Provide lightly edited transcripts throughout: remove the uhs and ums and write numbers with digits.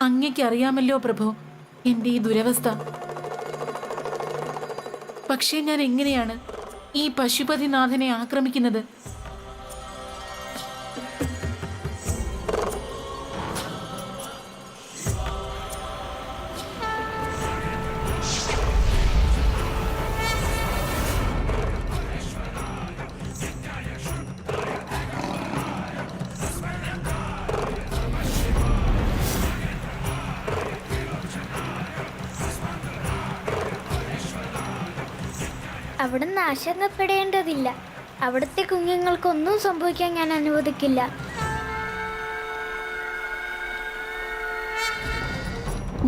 അങ്ങയ്ക്ക് അറിയാമല്ലോ പ്രഭു എന്റെ ഈ ദുരവസ്ഥ. പക്ഷേ ഞാൻ എങ്ങനെയാണ് ഈ പശുപതിനാഥനെ ആക്രമിക്കുന്നത്? അവിടുന്ന് ആശങ്കപ്പെടേണ്ടതില്ല. അവിടുത്തെ കുഞ്ഞുങ്ങൾക്കൊന്നും സംഭവിക്കാൻ ഞാൻ അനുവദിക്കില്ല.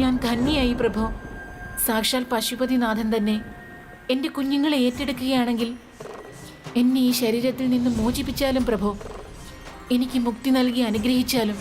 ഞാൻ ധന്യയായി പ്രഭു. സാക്ഷാൽ പശുപതിനാഥൻ തന്നെ എൻ്റെ കുഞ്ഞുങ്ങളെ ഏറ്റെടുക്കുകയാണെങ്കിൽ എന്നെ ഈ ശരീരത്തിൽ നിന്ന് മോചിപ്പിച്ചാലും പ്രഭു, എനിക്ക് മുക്തി നൽകി അനുഗ്രഹിച്ചാലും.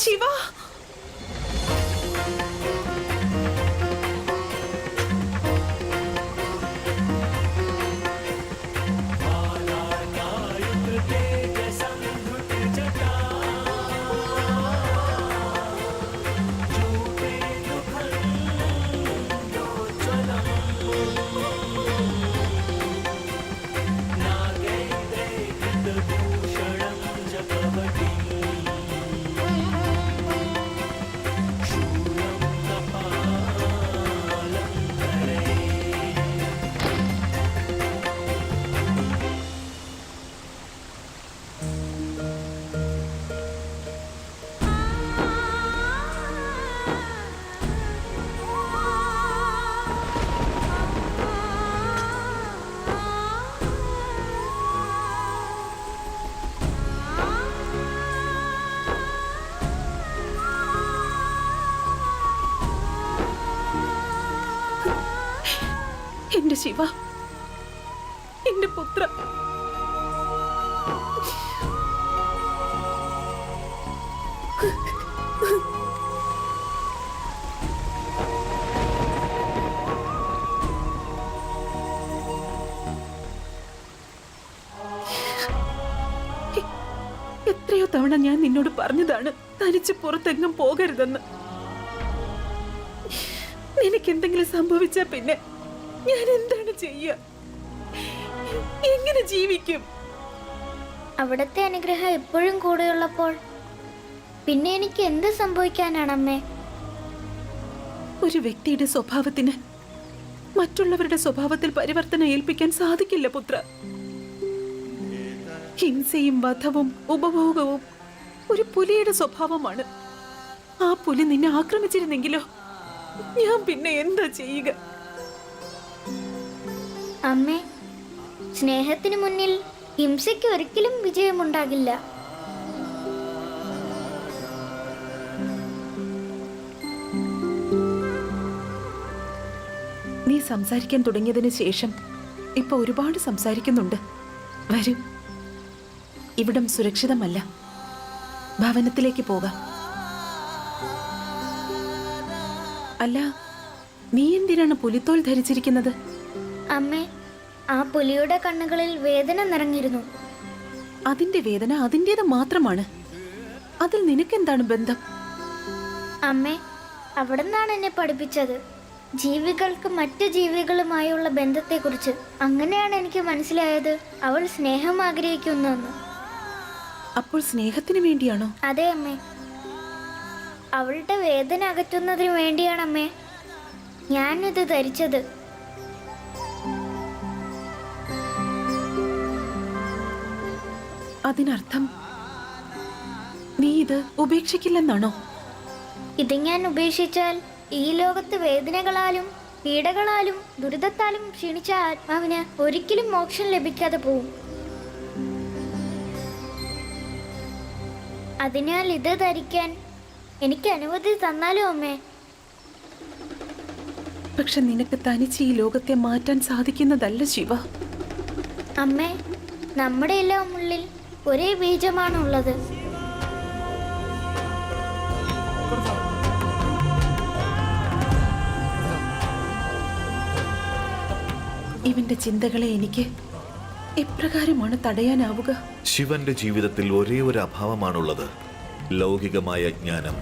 ശിവ, എന്റെ ശിവ, എന്റെ പുത്ര. എത്രയോ തവണ ഞാൻ നിന്നോട് പറഞ്ഞതാണ് തനിച്ച് പുറത്തെങ്ങും പോകരുതെന്ന്. നിനക്ക് എന്തെങ്കിലും സംഭവിച്ചാ പിന്നെ ഞാൻ എന്താണ് ചെയ്യുക? എങ്ങനെ ജീവിക്കും? അവിടുത്തെ അനുഗ്രഹം എപ്പോഴും കൂടെയുള്ളപ്പോൾ പിന്നെ എനിക്ക് എന്ത് സംഭവിക്കാനാണ് അമ്മേ? ഒരു വ്യക്തിയുടെ സ്വഭാവത്തിന് മറ്റുള്ളവരുടെ സ്വഭാവത്തിൽ പരിവർത്തനം ഏൽപ്പിക്കാൻ സാധിക്കില്ല പുത്ര. ഹിംസയും വധവും ഉപഭോഗവും ഒരു പുലിയുടെ സ്വഭാവമാണ്. ആ പുലി നിന്നെ ആക്രമിച്ചിരുന്നെങ്കിലോ ഞാൻ പിന്നെ എന്താ ചെയ്യുക? അമ്മേ, സ്നേഹത്തിന് മുന്നിൽ ഹിംസയ്ക്ക് ഒരിക്കലും വിജയമുണ്ടാകില്ല. നീ സംസാരിക്കാൻ തുടങ്ങിയതിന് ശേഷം ഇപ്പൊ ഒരുപാട് സംസാരിക്കുന്നുണ്ട്. വരൂ, ഇവിടം സുരക്ഷിതമല്ല. ഭവനത്തിലേക്ക് പോകാം. അല്ല, നീ എന്തിനാണ് പുലിത്തോൽ ധരിച്ചിരിക്കുന്നത്? അമ്മേ, ആ പുലിയുടെ കണ്ണുകളിൽ വേദന നിറഞ്ഞിരുന്നു. അതിന്റെ വേദന അതിൻ്റേത് മാത്രമാണ്. അതിൽ നിനക്കെന്താണ് ബന്ധം? അമ്മേ, അവിടുന്നാണ് എന്നെ പഠിപ്പിച്ചത് ജീവികൾക്ക് മറ്റു ജീവികളുമായുള്ള ബന്ധത്തെക്കുറിച്ച്. അങ്ങനെയാണ് എനിക്ക് മനസ്സിലായത് അവൾ സ്നേഹം ആഗ്രഹിക്കുന്നെന്ന്. അപ്പോൾ സ്നേഹത്തിന് വേണ്ടിയാണോ? അതെ അമ്മേ, അവളുടെ വേദന അകറ്റുന്നതിന് വേണ്ടിയാണ് അമ്മേ ഞാനിത് ധരിച്ചത്. അതിനർത്ഥം നീ ഇത് ഉപേക്ഷിക്കില്ലെന്നാണോ? ഇത് ഞാൻ ഉപേക്ഷിച്ചാൽ ഈ ലോകത്ത് വേദനകളാലും പീഡകളാലും ദുരിതത്താലും ക്ഷീണിച്ച ആത്മാവിന് ഒരിക്കലും മോക്ഷം ലഭിക്കാതെ പോവും. അതിനാൽ ഇത് ധരിക്കാൻ എനിക്ക് അനുമതി തന്നാലോ അമ്മേ? പക്ഷെ നിനക്ക് തനിച്ച് ഈ ലോകത്തെ മാറ്റാൻ സാധിക്കുന്നതല്ല ശിവ. അമ്മേ, നമ്മുടെ എല്ലാം ഉള്ളിൽ ഒരേ ബീജമാണുള്ളത്. ഇവന്റെ ചിന്തകളെ എനിക്ക് എപ്രകാരമാണ് തടയാനാവുക? ശിവന്റെ ജീവിതത്തിൽ ഒരേ ഒരു അഭാവമാണുള്ളത്, ലൗകികമായ ജ്ഞാനം.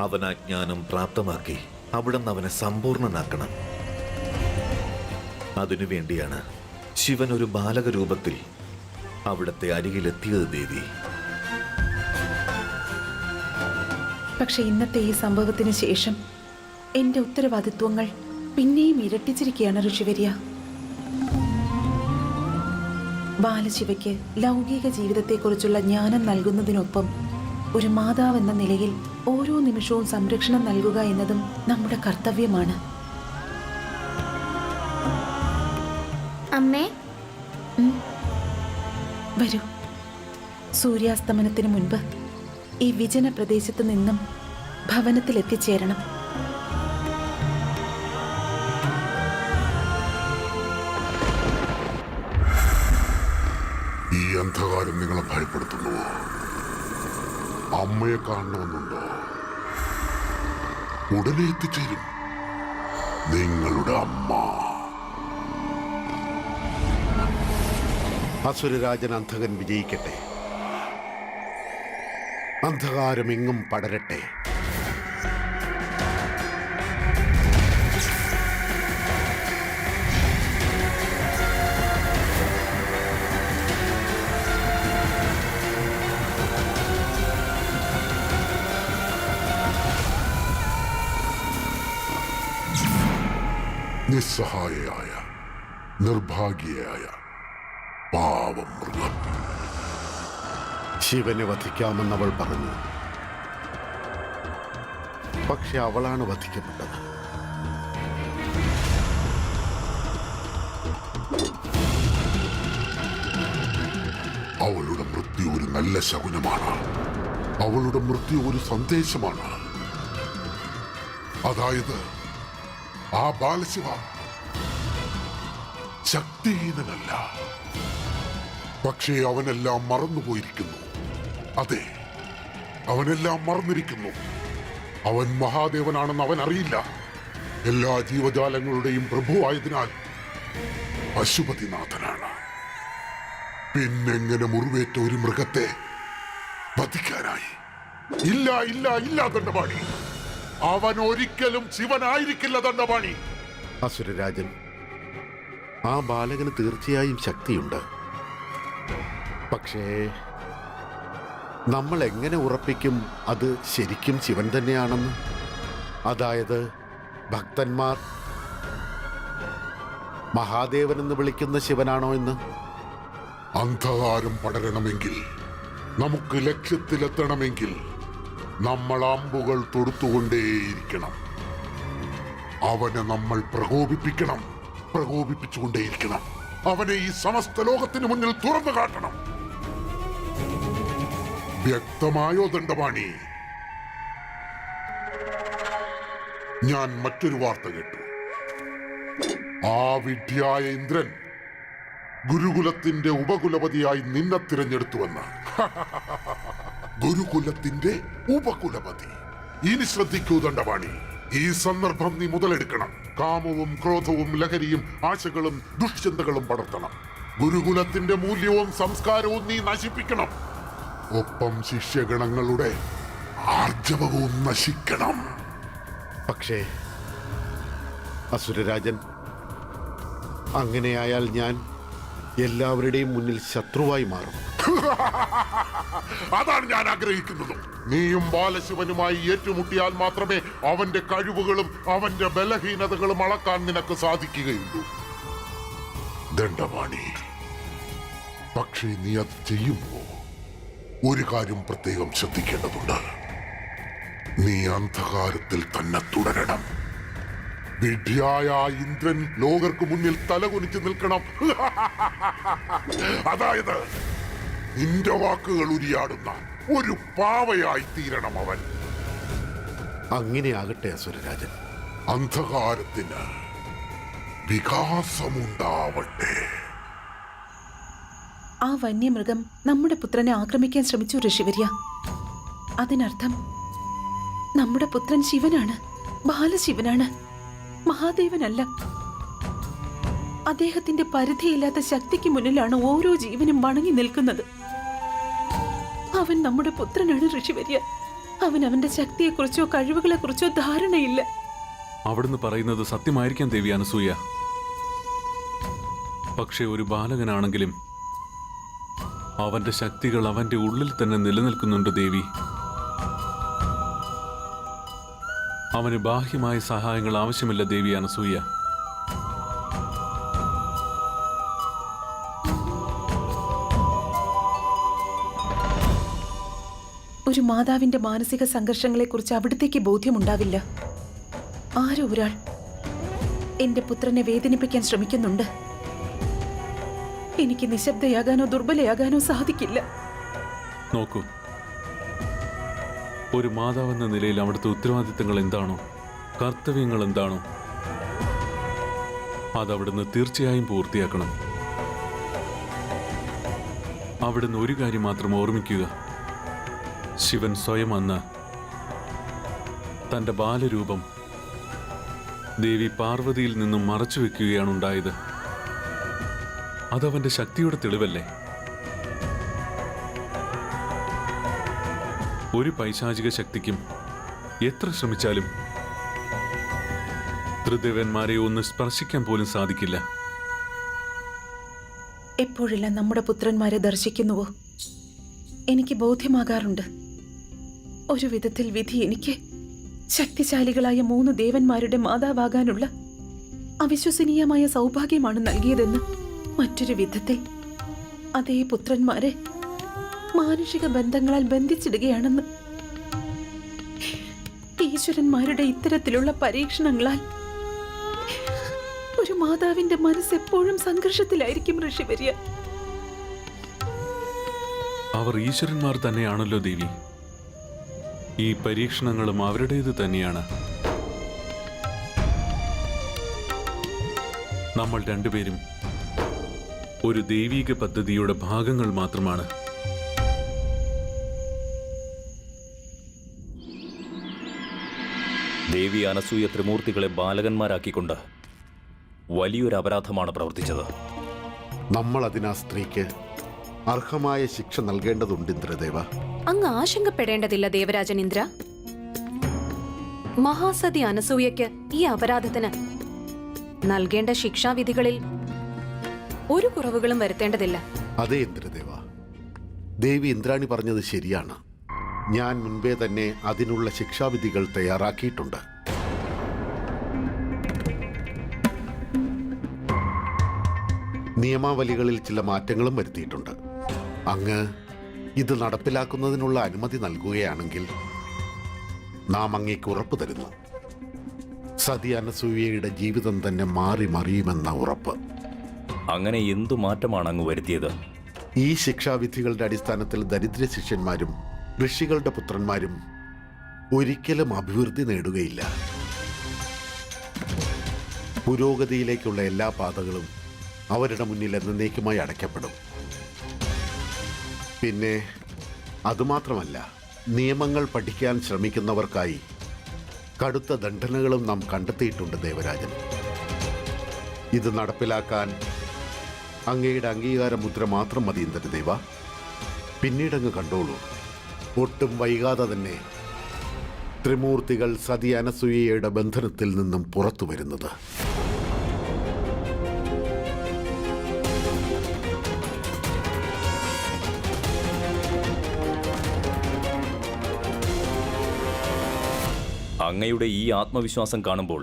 അവൻ ആ ജ്ഞാനം പ്രാപ്തമാക്കി അവിടുന്ന് അവനെ സമ്പൂർണനാക്കണം. അതിനുവേണ്ടിയാണ് ശിവൻ ഒരു ബാലക രൂപത്തിൽ അവിടത്തെ അരികിലെത്തിയത് ദേവി. പക്ഷെ ഇന്നത്തെ ഈ സംഭവത്തിന് ശേഷം എന്റെ ഉത്തരവാദിത്വങ്ങൾ പിന്നെയും ഇരട്ടിച്ചിരിക്കുകയാണ് ഋഷിവര്യ. ബാലശിവയ്ക്ക് ലൗകിക ജീവിതത്തെക്കുറിച്ചുള്ള ജ്ഞാനം നൽകുന്നതിനൊപ്പം ഒരു മാതാവെന്ന നിലയിൽ ഓരോ നിമിഷവും സംരക്ഷണം നൽകുക എന്നതും നമ്മുടെ കർത്തവ്യമാണ്. അമ്മേ, വരൂ. സൂര്യാസ്തമനത്തിന് മുൻപ് ഈ വിജന പ്രദേശത്ത് നിന്നും ഭവനത്തിൽ എത്തിച്ചേരണം. ഈ അന്ധകാരം നിങ്ങളെ ഭയപ്പെടുത്തുന്നുവോ? അമ്മയെ കാണണമെന്നുണ്ടോ? ഉടനെ എത്തിച്ചേരും നിങ്ങളുടെ അമ്മ. അസുരരാജൻ അന്ധകൻ വിജയിക്കട്ടെ. അന്ധകാരമെങ്ങും പടരട്ടെ. നിസ്സഹായയായ നിർഭാഗ്യയായ പാവം മൃഗം. ശിവനെ വധിക്കാമെന്നവൾ പറഞ്ഞു. പക്ഷെ അവളാണ് വധിക്കപ്പെട്ടത്. അവളുടെ മൃത്യു ഒരു നല്ല ശകുനമാണ്. അവളുടെ മൃത്യു ഒരു സന്ദേശമാണ്. അതായത് ആ ബാലശിവ ശക്തിഹീനനല്ല, പക്ഷേ അവനെല്ലാം മറന്നുപോയിരിക്കുന്നു. അതെ, അവനെല്ലാം മറന്നിരിക്കുന്നു. അവൻ മഹാദേവനാണെന്ന് അവൻ അറിയില്ല. എല്ലാ ജീവജാലങ്ങളുടെയും പ്രഭുവായതിനാൽ പശുപതിനാഥനാണ്. പിന്നെങ്ങനെ മുറിവേറ്റ ഒരു മൃഗത്തെ വധിക്കാനായി? ഇല്ല ഇല്ല ഇല്ല ദണ്ഡപാണി, അവൻ ഒരിക്കലും ശിവനായിരിക്കില്ല ദണ്ഡപാണി. അസുരരാജൻ, ആ ബാലകന് തീർച്ചയായും ശക്തിയുണ്ട്. പക്ഷേ നമ്മൾ എങ്ങനെ ഉറപ്പിക്കും അത് ശരിക്കും ശിവൻ തന്നെയാണെന്ന്? അതായത് ഭക്തന്മാർ മഹാദേവനെന്ന് വിളിക്കുന്ന ശിവനാണോ എന്ന്? അന്ധകാരം പടരണമെങ്കിൽ, നമുക്ക് ലക്ഷ്യത്തിലെത്തണമെങ്കിൽ നമ്മൾ അമ്പുകൾ തൊടുത്തുകൊണ്ടേയിരിക്കണം. അവനെ നമ്മൾ പ്രകോപിപ്പിക്കണം, പ്രകോപിപ്പിച്ചുകൊണ്ടേയിരിക്കണം. അവനെ ഈ സമസ്ത ലോകത്തിന് മുന്നിൽ തുറന്നു കാട്ടണം. വ്യക്തമായോ ദണ്ഡപാണി? ഞാൻ മറ്റൊരു വാർത്ത കേട്ടു. ആ വിഡ്ഢിയായ ഇന്ദ്രൻ ഗുരുകുലത്തിന്റെ ഉപകുലപതിയായി നിന്നെ തിരഞ്ഞെടുത്തുവെന്ന്. ഗുരുകുലത്തിന്റെ ഉപകുലപതി. ഇനി ശ്രദ്ധിക്കൂ ദണ്ഡപാണി, ഈ സന്ദർഭം നീ മുതലെടുക്കണം. കാമവും ക്രോധവും ലഹരിയും ആശകളും ദുഷ്ചിന്തകളും പടർത്തണം. ഗുരുകുലത്തിന്റെ മൂല്യവും സംസ്കാരവും നീ നശിപ്പിക്കണം. ഒപ്പം ശിഷ്യഗണങ്ങളുടെ ആർജവവും നശിക്കണം. പക്ഷേ അസുരരാജൻ, അങ്ങനെയായാൽ ഞാൻ എല്ലാവരുടെയും മുന്നിൽ ശത്രുവായി മാറും. അതാണ് ഞാൻ ആഗ്രഹിക്കുന്നത്. നീയും ബാലശിവനുമായി ഏറ്റുമുട്ടിയാൽ മാത്രമേ അവന്റെ കഴിവുകളും അവന്റെ ബലഹീനതകളും അളക്കാൻ നിനക്ക് സാധിക്കുകയുള്ളൂ. ദണ്ഡപാണി, പക്ഷേ നീ അത് ചെയ്യുമ്പോ ഒരു കാര്യം പ്രത്യേകം ശ്രദ്ധിക്കേണ്ടതുണ്ട്. നീ അന്ധകാരത്തിൽ തന്നെ തുടരണം. വിഡ്ഢിയായ ഇന്ദ്രൻ ലോകർക്ക് മുന്നിൽ തലകുനിച്ച് നിൽക്കണം. അതായത് നിന്റെ വാക്കുകൾ ഉരിയാടുന്ന ഒരു പാവയായി തീരണം അവൻ. അങ്ങനെയാകട്ടെ അസുരരാജൻ. അന്ധകാരത്തിന് വികാസമുണ്ടാവട്ടെ. ആ വന്യമൃഗം നമ്മുടെ പുത്രനെ ആക്രമിക്കാൻ ശ്രമിച്ചു ഋഷിവര്യ. അതിനർത്ഥം നമ്മുടെ പുത്രൻ ശിവനാണ്, ബാലശിവനാണ്, മഹാദേവനല്ല. അദ്ദേഹത്തിന്റെ പരിധിയില്ലാത്ത ശക്തിക്ക് മുന്നിലാണ് ഓരോ ജീവനും വണങ്ങി നിൽക്കുന്നത്. അവൻ നമ്മുടെ പുത്രനാണ് ഋഷിവര്യ. അവന്റെ ശക്തിയെക്കുറിച്ചോ കഴിവുകളെക്കുറിച്ചോ ധാരണയില്ല. അവിടുന്ന് പറയുന്നത് സത്യമായിരിക്കാം ദേവി അനസൂയ. പക്ഷെ ഒരു ബാലകനാണെങ്കിലും അവന്റെ ശക്തികൾ അവന്റെ ഉള്ളിൽ തന്നെ നിലനിൽക്കുന്നുണ്ട് ദേവി. അവന് ബാഹ്യമായ സഹായങ്ങൾ ആവശ്യമില്ല ദേവി അനസൂയ. ഒരു മാതാവിന്റെ മാനസിക സംഘർഷങ്ങളെക്കുറിച്ച് അവിടത്തേക്ക് ബോധ്യമുണ്ടാവില്ല. ആരോ ഒരാൾ എന്റെ പുത്രനെ വേദനിപ്പിക്കാൻ ശ്രമിക്കുന്നുണ്ട്. എനിക്ക് നിശബ്ദയാകാനോ ദുർബലയാകാനോ സാധിക്കില്ല. നോക്കൂ, ഒരു മാതാവെന്ന നിലയിൽ അവിടുത്തെ ഉത്തരവാദിത്തങ്ങൾ എന്താണോ, കർത്തവ്യങ്ങൾ എന്താണോ, അതവിടുന്ന് തീർച്ചയായും പൂർത്തിയാക്കണം. അവിടുന്ന് ഒരു കാര്യം മാത്രം ഓർമ്മിക്കുക. ശിവൻ സ്വയം അന്ന് തന്റെ ബാലരൂപം ദേവി പാർവതിയിൽ നിന്നും മറച്ചു വെക്കുകയാണ് ഉണ്ടായത്. അതവന്റെ ശക്തിയുടെ തെളിവല്ലേ? ഒരു പൈശാചിക ശക്തിക്കും എത്ര ശ്രമിച്ചാലും ത്രിദേവന്മാരെ ഒന്ന് സ്പർശിക്കാൻ പോലും സാധിക്കില്ല. എപ്പോഴെല്ലാം നമ്മുടെ പുത്രന്മാരെ ദർശിക്കുന്നുവോ എനിക്ക് ബോധ്യമാകാറുണ്ട്. ഒരു വിധത്തിൽ വിധി എനിക്ക് ശക്തിശാലികളായ 3 ദേവന്മാരുടെ മാതാവാകാനുള്ള അവിശ്വസനീയമായ സൗഭാഗ്യമാണ് നൽകിയതെന്ന്. മറ്റൊരു വിധത്തിൽ അതേ പുത്രന്മാരെ മാനുഷിക ബന്ധങ്ങളാൽ ബന്ധിച്ചിടുകയാണെന്ന്. ഈശ്വരന്മാരുടെ ഇത്തരത്തിലുള്ള പരീക്ഷണങ്ങളാൽ ഒരു മാതാവിന്റെ മനസ്സെപ്പോഴും സംഘർഷത്തിലായിരിക്കും ഋഷിവര്യ. അവർ ഈശ്വരന്മാർ തന്നെയാണല്ലോ ദേവി. ഈ പരീക്ഷണങ്ങളും അവരുടേത് തന്നെയാണ്. നമ്മൾ രണ്ടുപേരും ഒരു ദൈവീക പദ്ധതിയുടെ ഭാഗങ്ങൾ മാത്രമാണ്. ദേവി അനസൂയ ത്രിമൂർത്തികളെ ബാലകന്മാരാക്കിക്കൊണ്ട് വലിയൊരു അപരാധമാണ് പ്രവർത്തിച്ചത്. നമ്മൾ അതിനാ സ്ത്രീക്ക് അർഹമായ ശിക്ഷ നൽകേണ്ടതുണ്ട് ഇന്ദ്രദേവ. അങ്ങ് ആശങ്കപ്പെടേണ്ടതില്ല ദേവരാജൻ ഇന്ദ്ര. മഹാസതി അനസൂയയ്ക്ക് ഈ അപരാധത്തിന് നൽകേണ്ട ശിക്ഷാവിധികളിൽ ഒരു കുറവുകളും വരുത്തേണ്ടതില്ല. അതെ ഇന്ദ്രദേവ, ദേവി ഇന്ദ്രാണി പറഞ്ഞത് ശരിയാണ്. ഞാൻ മുൻപേ തന്നെ അതിനുള്ള ശിക്ഷാവിധികൾ തയ്യാറാക്കിയിട്ടുണ്ട്. നിയമാവലികളിൽ ചില മാറ്റങ്ങളും വരുത്തിയിട്ടുണ്ട്. അങ്ങ് ഇത് നടപ്പിലാക്കുന്നതിനുള്ള അനുമതി നൽകുകയാണെങ്കിൽ നാം അങ്ങേക്ക് ഉറപ്പ് തരുന്നു. സതി അനസൂയയുടെ ജീവിതം തന്നെ മാറി മറിയുമെന്ന ഉറപ്പ്. അങ്ങനെ എന്തു മാറ്റമാണ് അങ്ങ് വരുത്തിയത്? ഈ ശിക്ഷാവിധികളുടെ അടിസ്ഥാനത്തിൽ ദരിദ്ര ശിഷ്യന്മാരും ഋഷികളുടെ പുത്രന്മാരും ഒരിക്കലും അഭിവൃദ്ധി നേടുകയില്ല. പുരോഗതിയിലേക്കുള്ള എല്ലാ പാതകളും അവരുടെ മുന്നിൽ എന്നേക്കുമായി അടയ്ക്കപ്പെടും. പിന്നെ അതുമാത്രമല്ല, നിയമങ്ങൾ പഠിക്കാൻ ശ്രമിക്കുന്നവർക്കായി കടുത്ത ദണ്ഡനകളും നാം കണ്ടെത്തിയിട്ടുണ്ട് ദേവരാജൻ. ഇത് നടപ്പിലാക്കാൻ അങ്ങയുടെ അംഗീകാര മുദ്ര മാത്രം മതി ഇന്ദ്രദേവ. പിന്നീടങ്ങ് കണ്ടോളൂ, ഒട്ടും വൈകാതെ തന്നെ ത്രിമൂർത്തികൾ സതി അനസൂയയുടെ ബന്ധനത്തിൽ നിന്നും പുറത്തു വരുന്നത്. അങ്ങയുടെ ഈ ആത്മവിശ്വാസം കാണുമ്പോൾ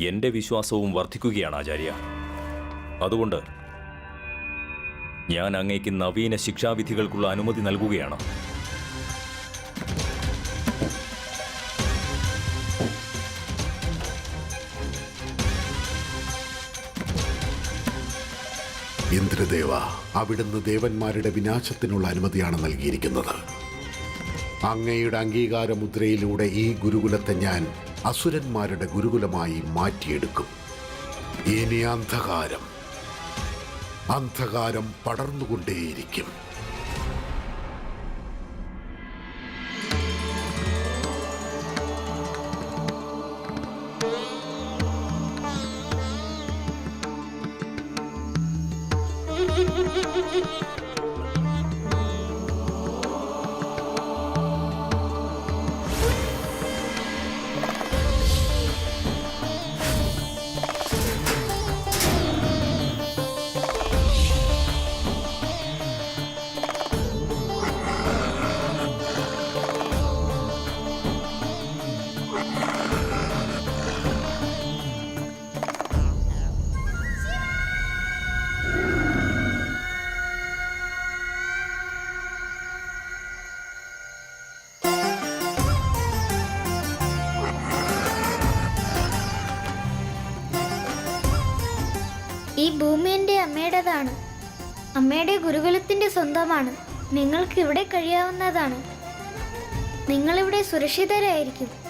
എൻ്റെ വിശ്വാസവും വർദ്ധിക്കുകയാണ് ആചാര്യ. അതുകൊണ്ട് ഞാൻ അങ്ങേക്ക് നവീന ശിക്ഷാവിധികൾക്കുള്ള അനുമതി നൽകുകയാണ്. ഇന്ദ്രദേവ, അവിടുന്ന് ദേവന്മാരുടെ വിനാശത്തിനുള്ള അനുമതിയാണ് നൽകിയിരിക്കുന്നത്. അങ്ങയുടെ അംഗീകാര മുദ്രയിലൂടെ ഈ ഗുരുകുലത്തെ ഞാൻ അസുരന്മാരുടെ ഗുരുകുലമായി മാറ്റിയെടുക്കും. ഇനി അന്ധകാരം പടർന്നുകൊണ്ടേയിരിക്കും. ഈ ഭൂമി എൻ്റെ അമ്മയുടേതാണ്. അമ്മയുടെ ഗുരുകുലത്തിന്റെ സ്വന്തമാണ്. നിങ്ങൾക്ക് ഇവിടെ കഴിയാവുന്നതാണ്. നിങ്ങളിവിടെ സുരക്ഷിതരായിരിക്കും.